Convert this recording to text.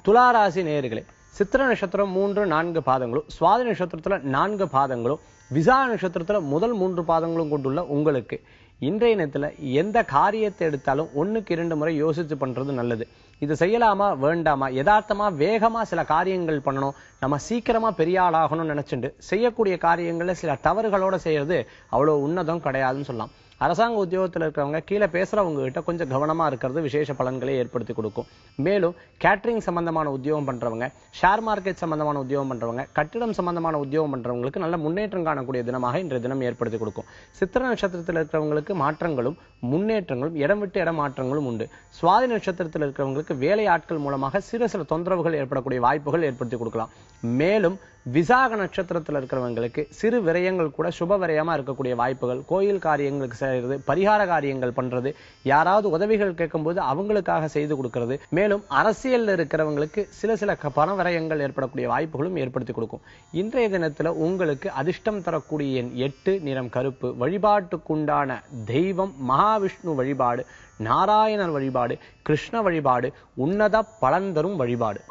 துளாராசி நேயர்களே, சித்திர நட்சத்திரம் 3, 4 பாதங்களும், சுவாதி நட்சத்திரத்துல 4 பாதங்களும், விசாக நட்சத்திரத்துல முதல் 3 பாதங்களும் கொண்டுள்ள உங்களுக்கு இன்றைய நேரத்துல எந்த காரியத்தை எடுத்தாலும் 1க்கு 2 முறை யோசிச்சு பண்றது நல்லது. இது செய்யலாமா வேண்டாமா, யதார்த்தமா வேகமா சில காரியங்கள் பண்ணணும், நம்ம சீக்கிரமா பெரிய ஆளாகணும்னு நினைச்சுட்டு செய்யக்கூடிய காரியங்கள்ல சில தவறுகளோட செய்யறது அவ்வளவு உன்னதம் கிடையாதுன்னு சொல்லலாம். அரசாங்க உத்தியோகத்தில் இருக்கிறவங்க கீழே பேசுறவங்க கிட்ட கொஞ்சம் கவனமா இருக்கிறது விசேஷ பலன்களை ஏற்படுத்தி கொடுக்கும். மேலும் கேட்டரிங் சம்பந்தமான உத்தியோகம் பண்றவங்க, ஷேர் மார்க்கெட் சம்பந்தமான உத்தியோகம் பண்றவங்க, கட்டிடம் சம்பந்தமான உத்தியோகம் பண்றவங்களுக்கு நல்ல முன்னேற்றம் காணக்கூடிய தினமாக இன்றைய தினம் ஏற்படுத்தி கொடுக்கும். சித்திர நட்சத்திரத்தில் இருக்கிறவங்களுக்கு மாற்றங்களும் முன்னேற்றங்களும், இடம் விட்டு இடம் மாற்றங்களும் உண்டு. சுவாதி நட்சத்திரத்தில் இருக்கிறவங்களுக்கு வேலை ஆட்கள் மூலமாக சிறு சில தொந்தரவுகள் ஏற்படக்கூடிய வாய்ப்புகள் ஏற்படுத்தி கொடுக்கலாம். மேலும் விசாக நட்சத்திரத்தில் இருக்கிறவங்களுக்கு சிறு விரயங்கள் கூட சுப விரயமா இருக்கக்கூடிய வாய்ப்புகள், கோயில் காரியங்களுக்கு செய்யறது, பரிகார காரியங்கள் பண்றது, யாராவது உதவிகள் கேட்கும்போது அவங்களுக்காக செய்து கொடுக்கிறது. மேலும் அரசியல்ல இருக்கிறவங்களுக்கு சில பண விரயங்கள் ஏற்படக்கூடிய வாய்ப்புகளும் ஏற்படுத்தி கொடுக்கும். இன்றைய தினத்துல உங்களுக்கு அதிர்ஷ்டம் தரக்கூடிய எண் 8, நிறம் கருப்பு. வழிபாட்டுக்குண்டான தெய்வம் மகாவிஷ்ணு வழிபாடு, நாராயணர் வழிபாடு, கிருஷ்ண வழிபாடு உன்னத பலன் தரும் வழிபாடு.